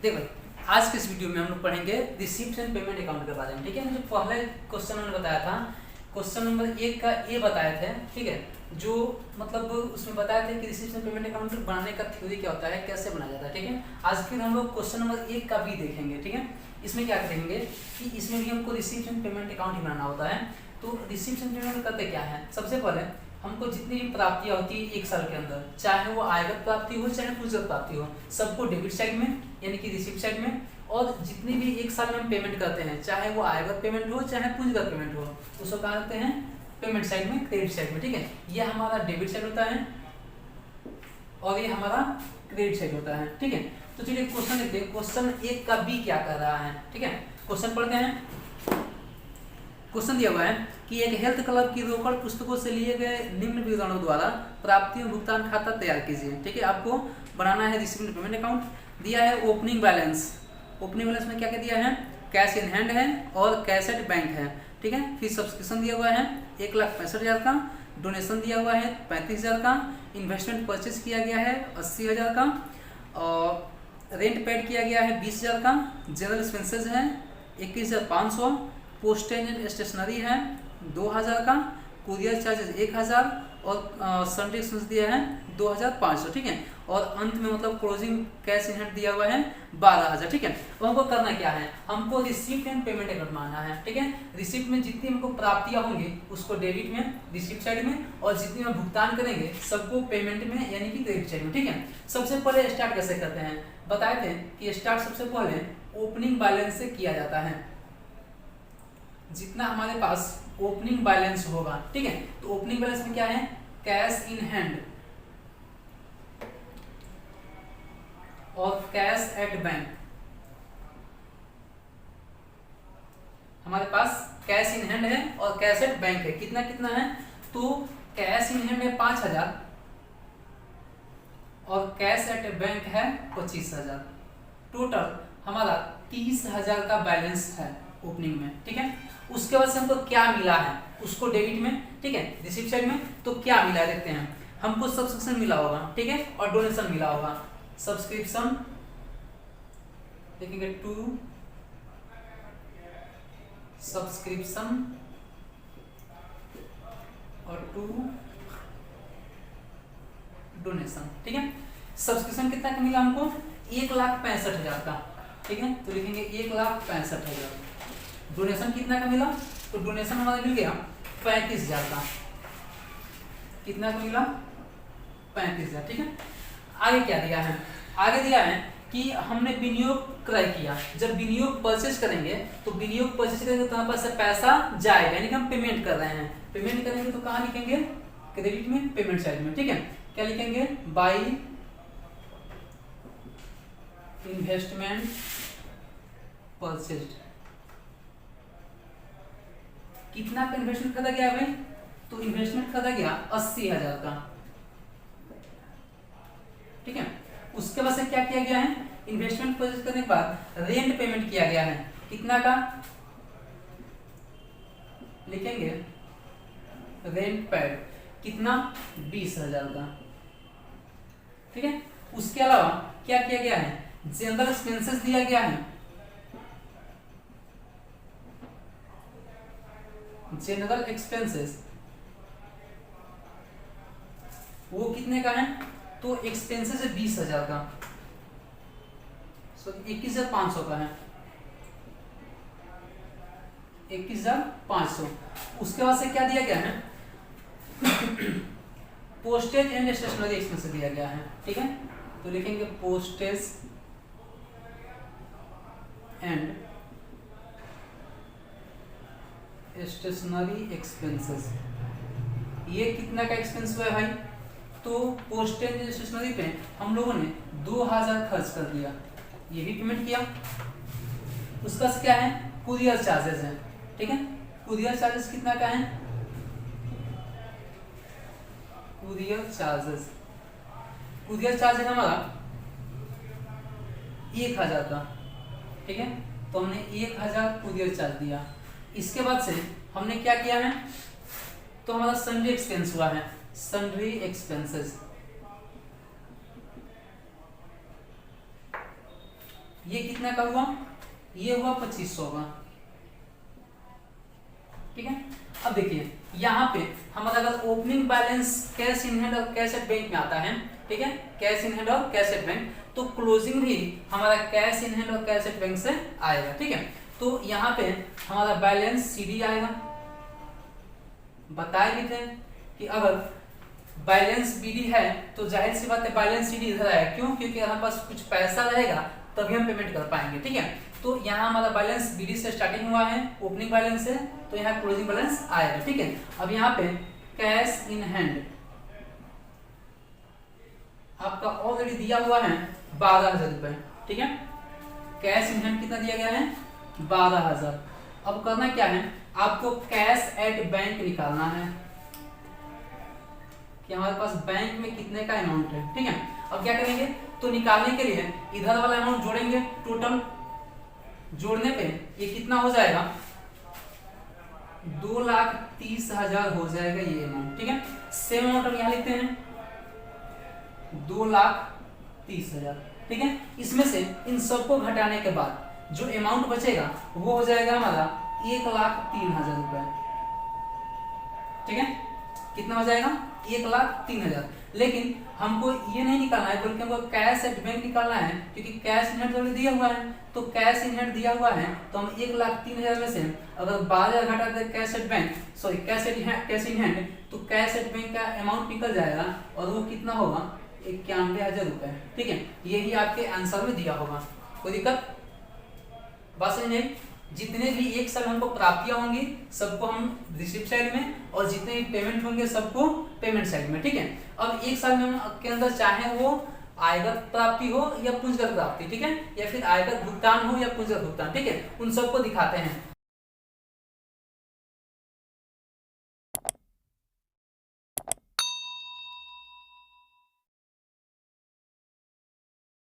देखो आज के इस वीडियो में हम लोग पढ़ेंगे रिसीप्ट एंड पेमेंट अकाउंट के बारे में। ठीक है, जो पहले क्वेश्चन मैंने बताया था, क्वेश्चन नंबर 1 का ए बताए थे। ठीक है, जो मतलब उसमें बताए थे कि रिसीप्ट एंड पेमेंट अकाउंट बनाने का थ्योरी क्या होता है, कैसे बनाया जाता है। ठीक है, आज फिर हम लोग क्वेश्चन नंबर 1 का भी देखेंगे। ठीक है, इसमें क्या करेंगे कि इसमें भी हमको रिसीप्ट एंड पेमेंट अकाउंट ही बनाना होता है। तो रिसीप्ट एंड पेमेंट करते क्या है, सबसे पहले हमको जितनी भी प्राप्तियां होती है एक साल के अंदर, चाहे वो आयगत प्राप्ति हो चाहे पूंजीगत प्राप्ति हो, सबको डेबिट साइड में यानी कि रिसीप्ट साइड में, और जितनी भी एक साल में हम पेमेंट करते हैं, चाहे वो आयगत पेमेंट हो चाहे पूंजीगत पेमेंट हो, उसको कहा करते हैं पेमेंट साइड में, क्रेडिट साइड में। ठीक है, ये हमारा डेबिट साइड होता है और ये हमारा क्रेडिट साइड होता है। ठीक है, तो चलिए क्वेश्चन देखते हैं। क्वेश्चन 1 का बी क्या कर रहा है। ठीक है, क्वेश्चन पढ़ते हैं। क्वेश्चन दिया हुआ है कि एक हेल्थ क्लब की रोकड़ पुस्तकों से लिए गए निम्न विवरणों द्वारा प्राप्तियों भुगतान खाता तैयार कीजिए। ठीक है, आपको बनाना है रिसीप्ट एंड पेमेंट अकाउंट। दिया है ओपनिंग बैलेंस। ओपनिंग बैलेंस में क्या क्या दिया है, कैश इन हैंड है और कैश एट बैंक है। ठीक है, फिर सब्सक्रिप्शन दिया हुआ है 1,65,000 का, डोनेशन दिया हुआ है 35,000 का, इन्वेस्टमेंट परचेज किया गया है 80,000 का, और रेंट पेड किया गया है 20,000 का, जनरल एक्सपेंसेस है 21,500, पोस्टेज एंड स्टेशनरी है 2,000 का, कुरियर चार्जेस 1,000 और संडे एक्सपेंस दिया है 2,500। ठीक है, और अंत में मतलब क्लोजिंग कैश इन हैंड दिया हुआ है 12,000। ठीक है, तो हमको करना क्या है, हमको रिसीप्ट एंड पेमेंट अकाउंट बनाना है। ठीक है, रिसीप्ट में जितनी हमको प्राप्तियां होंगी उसको डेबिट में रिसीप्ट साइड में, और जितनी हम भुगतान करेंगे सबको पेमेंट में यानी कि क्रेडिट साइड में। ठीक है, सबसे पहले स्टार्ट कैसे करते हैं, बताए थे कि स्टार्ट सबसे पहले ओपनिंग बैलेंस से किया जाता है। जितना हमारे पास ओपनिंग बैलेंस होगा, ठीक है, तो ओपनिंग बैलेंस में क्या है, कैश इन हैंड और कैश एट बैंक। हमारे पास कैश इन हैंड है और कैश एट बैंक है, कितना कितना है, तो कैश इन हैंड है 5,000 और कैश एट बैंक है 25,000। टोटल हमारा 30,000 का बैलेंस है ओपनिंग में। ठीक है, उसके बाद से हमको क्या मिला है उसको डेबिट में, ठीक है, रिसीप्ट साइड में तो क्या मिला है देखते हैं। हमको सब्सक्रिप्शन मिला होगा, ठीक है, और डोनेशन मिला होगा। सब्सक्रिप्शन देखेंगे 2 सब्सक्रिप्शन और 2 डोनेशन। ठीक है, सब्सक्रिप्शन कितना का मिला हमको, 1,65,000 का। ठीक है, तो लिखेंगे 1,65,000। डोनेशन कितना का मिला, तो डोनेशन हमारा मिल गया 35,000 का। कितना का मिला, 35,000। ठीक है, आगे क्या दिया है, आगे दिया है कि हमने विनियोग क्रय किया। जब विनियोग परचेज करेंगे तो विनियोग परचेज करेंगे तो हमारे पास से पैसा जाएगा, यानी कि हम पेमेंट कर रहे हैं। पेमेंट करेंगे तो कहाँ लिखेंगे, क्रेडिट में, पेमेंट साइड में। ठीक है, क्या लिखेंगे, बाई इन्वेस्टमेंट परचेज्ड। कितना का इन्वेस्टमेंट खरीदा गया भाई, तो इन्वेस्टमेंट खरीदा गया 80,000 का। ठीक है, उसके बाद से क्या किया गया है, इन्वेस्टमेंट परचेज करने के बाद रेंट पेमेंट किया गया है, कितना का लिखेंगे, रेंट पेड कितना, 20,000 का। ठीक है, उसके अलावा क्या किया गया है, जनरल एक्सपेंसेस दिया गया है, जनरल एक्सपेंसेस वो कितने का है, तो एक्सपेंसेस है 20,000 का, 21,500 का है, 21,500। उसके बाद से क्या दिया गया है, पोस्टेज एंड स्टेशनरी एक्सपेंस दिया गया है। ठीक है, तो लिखेंगे पोस्टेज एंड स्टेशनरी एक्सपेंसेस। ये कितना का एक्सपेंस हुआ है भाई, तो पोस्टेज स्टेशनरी पे हम लोगों ने 2,000 खर्च कर दिया, ये भी पेमेंट किया। उसका से क्या है, कुरियर चार्जेस है। ठीक है, कुरियर चार्जेस कितना का है, कुरियर चार्जेस, कुरियर चार्ज है हमारा 1,000 का। ठीक है, तो हमने 1,000 कुरियर चार्ज दिया। इसके बाद से हमने क्या किया है, तो हमारा सन्ड्री एक्सपेंस हुआ है, सन्ड्री एक्सपेंसेस। ये कितना का हुआ, ये हुआ 2500 का, ठीक है। अब देखिए यहाँ पे हमारा अगर opening balance cash in hand और कैश एट बैंक में आता है, ठीक है, कैश इन हैंड और कैश एट बैंक, तो क्लोजिंग भी हमारा कैश इन हैंड और कैश एट बैंक से आएगा, ठीक है। तो यहाँ पे हमारा बैलेंस सीडी आएगा, बताए भी थे कि अगर बैलेंस बीडी है तो जाहिर सी बात है बैलेंस सीडी इधर आएगा, क्यों, क्योंकि हमारे पास कुछ पैसा रहेगा तभी हम पेमेंट कर पाएंगे, ठीक है। तो यहाँ हमारा बैलेंस बीडी से स्टार्टिंग हुआ है, ओपनिंग बैलेंस से, तो यहाँ क्लोजिंग बैलेंस आएगा, ठीक है। अब यहाँ पे कैश इन हैंड आपका ऑलरेडी दिया हुआ है 12,000 रुपए, ठीक है। कैश इन हैंड कितना दिया गया है, 12,000। अब करना क्या है, आपको कैश एट बैंक निकालना है कि हमारे पास बैंक में कितने का अमाउंट है, ठीक है। अब क्या करेंगे, तो निकालने के लिए इधर वाला अमाउंट जोड़ेंगे, टोटल जोड़ने पे ये कितना हो जाएगा, 2,30,000 हो जाएगा ये अमाउंट, ठीक है। सेम अमाउंट हम यहाँ लिखते हैं 2,30,000, ठीक है। इसमें से इन सबको घटाने के बाद जो अमाउंट बचेगा वो हो जाएगा हमारा 1,03,000 रुपए, ठीक है। कितना हो जाएगा, 1,03,000। लेकिन हमको ये नहीं निकालना है, बल्कि हमको कैश एट बैंक निकालना है, क्योंकि कैश इन हैंड दिया हुआ है, तो कैश इन हैंड दिया हुआ है तो हम 1,03,000 में से अगर 12,000 घटा दे cash at bank, sorry cash in hand, तो कैश एट बैंक का अमाउंट निकल जाएगा और वो कितना होगा, 91,000 रुपए, ठीक है। यही आपके आंसर में दिया होगा, कोई दिक्कत, बात समझ आई। जितने भी एक साल हमको प्राप्तियां होंगी सबको हम रिसिप्ट साइड में, और जितने भी पेमेंट होंगे सबको पेमेंट साइड में, ठीक है। अब एक साल में के अंदर चाहे वो आयकर प्राप्ति हो या पूंजीगत प्राप्ति, ठीक है, या फिर आयकर भुगतान हो या पूंजीगत भुगतान, ठीक है, उन सबको दिखाते हैं।